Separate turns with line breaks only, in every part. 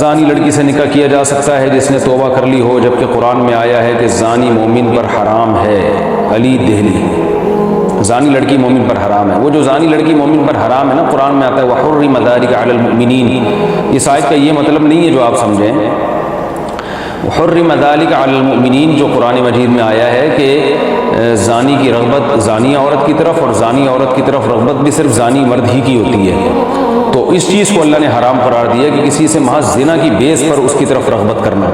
زانی لڑکی سے نکاح کیا جا سکتا ہے جس نے توبہ کر لی ہو، جبکہ قرآن میں آیا ہے کہ زانی مومن پر حرام ہے۔ علی دہلی، زانی لڑکی مومن پر حرام ہے۔ وہ جو زانی لڑکی مومن پر حرام ہے نا، قرآن میں آتا ہے وَحُرِّمَ ذَلِكَ عَلَى الْمُؤْمِنِينَ، اس آیت کا یہ مطلب نہیں ہے جو آپ سمجھیں۔ وَحُرِّمَ ذَلِكَ عَلَى الْمُؤْمِنِينَ جو قرآن مجید میں آیا ہے کہ زانی کی رغبت زانی عورت کی طرف، اور زانی عورت کی طرف رغبت بھی صرف زانی مرد ہی کی ہوتی ہے، تو اس چیز کو اللہ نے حرام قرار دیا کہ کسی سے محض زنا کی بیس پر اس کی طرف رغبت کرنا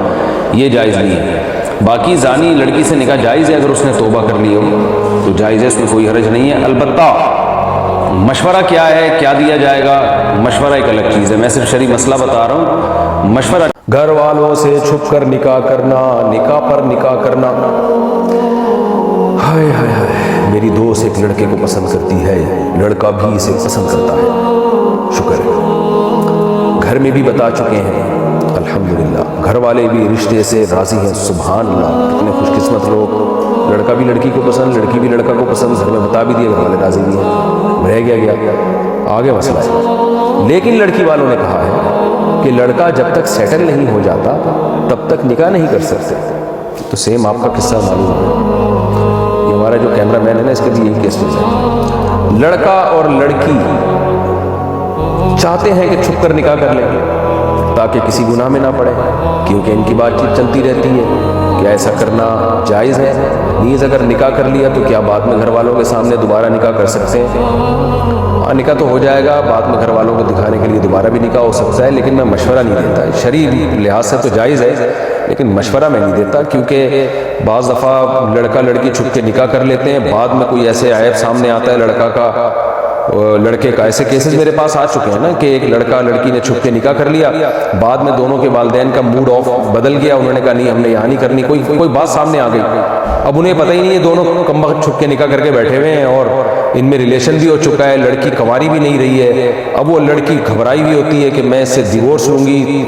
یہ جائز نہیں ہے۔ باقی زانی لڑکی سے نکاح جائز ہے اگر اس نے توبہ کر لی ہو تو جائز ہے، اس میں کوئی حرج نہیں ہے۔ البتہ مشورہ کیا ہے، کیا دیا جائے گا، مشورہ ایک الگ چیز ہے۔ میں صرف شرعی مسئلہ بتا رہا ہوں۔ مشورہ گھر والوں سے چھپ کر نکاح کرنا، نکاح پر نکاح کرنا۔ ہائے ہائے ہائے، میری دوست ایک لڑکے کو پسند کرتی ہے، لڑکا بھی اسے پسند کرتا ہے، شکر ہے، گھر میں بھی بتا چکے ہیں، الحمدللہ، گھر والے بھی رشتے سے راضی ہیں، سبحان اللہ، کتنے خوش قسمت لوگ، لڑکا بھی لڑکی کو پسند، لڑکی بھی لڑکا کو پسند، گھر میں بتا بھی دیا، گھر والے راضی بھی ہیں، رہ گیا آگے مسئلہ ہے۔ لیکن لڑکی والوں نے کہا ہے کہ لڑکا جب تک سیٹل نہیں ہو جاتا تب تک نکاح نہیں کر سکتے۔ تو سیم آپ کا قصہ معلوم ہے، یہ ہمارا جو کیمرہ مین ہے نا، اس کے بھی یہی کیس ہے، لڑکا اور لڑکی چاہتے ہیں کہ چھپ کر نکاح کر لیں تاکہ کسی گناہ میں نہ پڑے، کیونکہ ان کی بات چیت چلتی رہتی ہے، کیا ایسا کرنا جائز ہے؟ نیز اگر نکاح کر لیا تو کیا بعد میں گھر والوں کے سامنے دوبارہ نکاح کر سکتے ہیں؟ ہاں، نکاح تو ہو جائے گا، بعد میں گھر والوں کو دکھانے کے لیے دوبارہ بھی نکاح ہو سکتا ہے، لیکن میں مشورہ نہیں دیتا۔ شرعی لحاظ سے تو جائز ہے لیکن مشورہ میں نہیں دیتا، کیونکہ بعض دفعہ لڑکا لڑکی چھپ کے نکاح کر لیتے ہیں، بعد میں کوئی ایسے عیب سامنے آتا ہے لڑکے کا، ایسے کیسز میرے پاس آ چکے ہیں نا کہ ایک لڑکا لڑکی نے چھپ کے نکاح کر لیا، بعد میں دونوں کے والدین کا موڈ آف بدل گیا، انہوں نے کہا نہیں ہم نے یہاں نہیں کرنی، کوئی بات سامنے آ گئی، اب انہیں پتہ ہی نہیں ہے، دونوں کم وقت چھپ کے نکاح کر کے بیٹھے ہوئے ہیں اور ان میں ریلیشن بھی ہو چکا ہے، لڑکی کنواری بھی نہیں رہی ہے، اب وہ لڑکی گھبرائی ہوئی ہوتی ہے کہ میں اس سے ڈیورس لوں گی،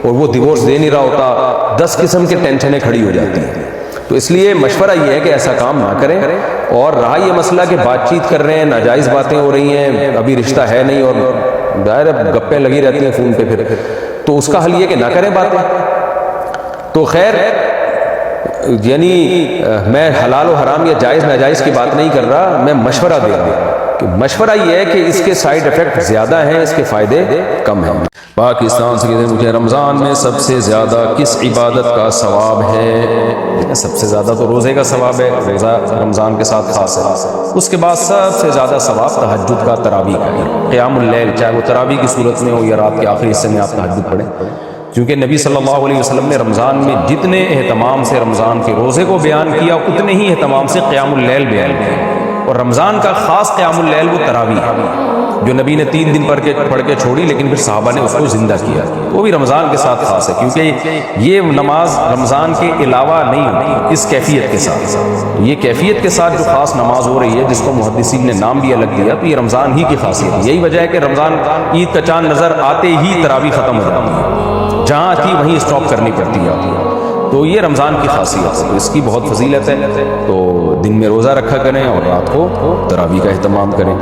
اور وہ ڈیورس دے نہیں رہا ہوتا، 10 قسم کے ٹینشنیں کھڑی ہو جاتی ہیں۔ تو اس لیے مشورہ یہ ہے کہ ایسا کام نہ کریں، اور رہا یہ مسئلہ کہ بات چیت کر رہے ہیں، ناجائز باتیں ہو رہی ہیں، ابھی رشتہ ہے نہیں اور ظاہر گپیں لگی رہتی ہیں فون پہ، پھر تو اس کا حل یہ کہ نہ کریں باتیں۔ تو خیر، یعنی میں حلال و حرام یا جائز ناجائز کی بات نہیں کر رہا، میں مشورہ دے رہا ہوں کہ مشورہ یہ ہے کہ اس کے سائیڈ ایفیکٹ زیادہ ہیں، اس کے فائدے کم ہیں۔ پاکستان سے کہتے ہیں مجھے رمضان میں سب سے زیادہ کس عبادت کا ثواب ہے؟ سب سے زیادہ تو روزے کا ثواب ہے، روزہ رمضان کے ساتھ خاص ہے۔ اس کے بعد سب سے زیادہ ثواب تہجد کا، تراویح کا ہے، قیام اللیل، چاہے وہ تراویح کی صورت میں ہو یا رات کے آخری حصے میں آپ تہجد پڑھیں، کیونکہ نبی صلی اللہ علیہ وسلم نے رمضان میں جتنے اہتمام سے رمضان کے روزے کو بیان کیا، اتنے ہی اہتمام سے قیام اللیل بیان کیا، اور رمضان کا خاص قیام اللیل وہ تراویح ہے جو نبی نے 3 دن پڑھ کے چھوڑی، لیکن پھر صحابہ نے اس کو زندہ کیا، وہ بھی رمضان کے ساتھ خاص ہے، کیونکہ یہ نماز رمضان کے علاوہ نہیں ہوتی، اس کیفیت کے ساتھ، یہ کیفیت کے ساتھ جو خاص نماز ہو رہی ہے جس کو محدثین نے نام بھی الگ دیا، تو یہ رمضان ہی کی خاصیت ہے۔ یہی وجہ ہے کہ رمضان عید کا چاند نظر آتے ہی تراویح ختم ہو جاتی ہے، جہاں تھی وہیں اسٹاپ کرنی پڑتی ہے، تو یہ رمضان کی خاصیت ہے، اس کی بہت فضیلت ہے۔ تو دن میں روزہ رکھا کریں اور رات کو تراویح کا اہتمام کریں۔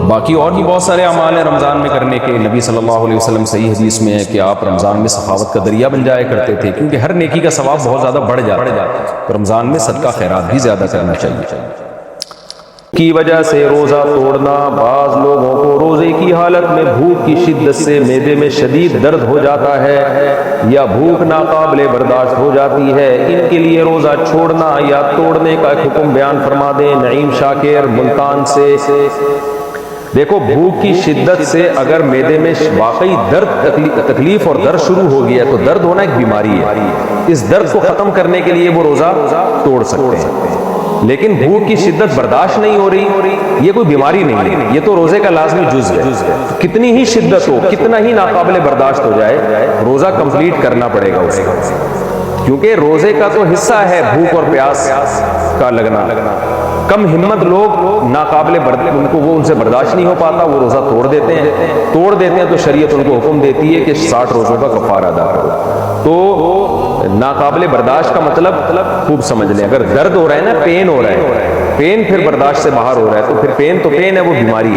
باقی اور بھی بہت سارے اعمال ہیں رمضان میں کرنے کے، نبی صلی اللہ علیہ وسلم صحیح حدیث میں ہے کہ آپ رمضان میں سخاوت کا دریا بن جایا کرتے تھے، کیونکہ ہر نیکی کا ثواب بہت زیادہ بڑھ جاتا ہے، تو رمضان میں صدقہ خیرات بھی زیادہ کرنا چاہیے۔ کی وجہ سے روزہ توڑنا، بعض لوگوں کو روزے کی حالت میں بھوک کی شدت سے معدے میں شدید درد ہو جاتا ہے یا بھوک ناقابل برداشت ہو جاتی ہے، ان کے لیے روزہ چھوڑنا یا توڑنے کا ایک حکم بیان فرما دیں۔ نعیم شاکر ملتان سے۔ دیکھو، بھوک کی شدت سے اگر معدے میں واقعی درد، تکلیف اور درد شروع ہو گیا تو درد ہونا ایک بیماری ہے، اس درد کو ختم کرنے کے لیے وہ روزہ توڑ سکتے ہیں، لیکن بھوک کی شدت برداشت نہیں ہو رہی، یہ کوئی بیماری نہیں ہے، یہ تو روزے کا لازمی جز ہے، کتنی ہی شدت ہو، کتنا ہی ناقابل برداشت ہو جائے، روزہ کمپلیٹ کرنا پڑے گا اس کو، کیونکہ روزے کا تو حصہ ہے بھوک اور پیاس کا لگنا۔ کم ہمت لوگ ناقابل ان کو وہ ان سے برداشت نہیں ہو پاتا، وہ روزہ توڑ دیتے ہیں تو شریعت ان کو حکم دیتی ہے کہ 60 روزوں کا کفارہ ادا کرو۔ تو ناقابل برداشت کا مطلب خوب سمجھ لیں، اگر درد ہو رہا ہے نا، پین ہو رہا ہے، پین پھر برداشت سے باہر ہو رہا ہے، تو پھر پین تو پین ہے، وہ بیماری ہے۔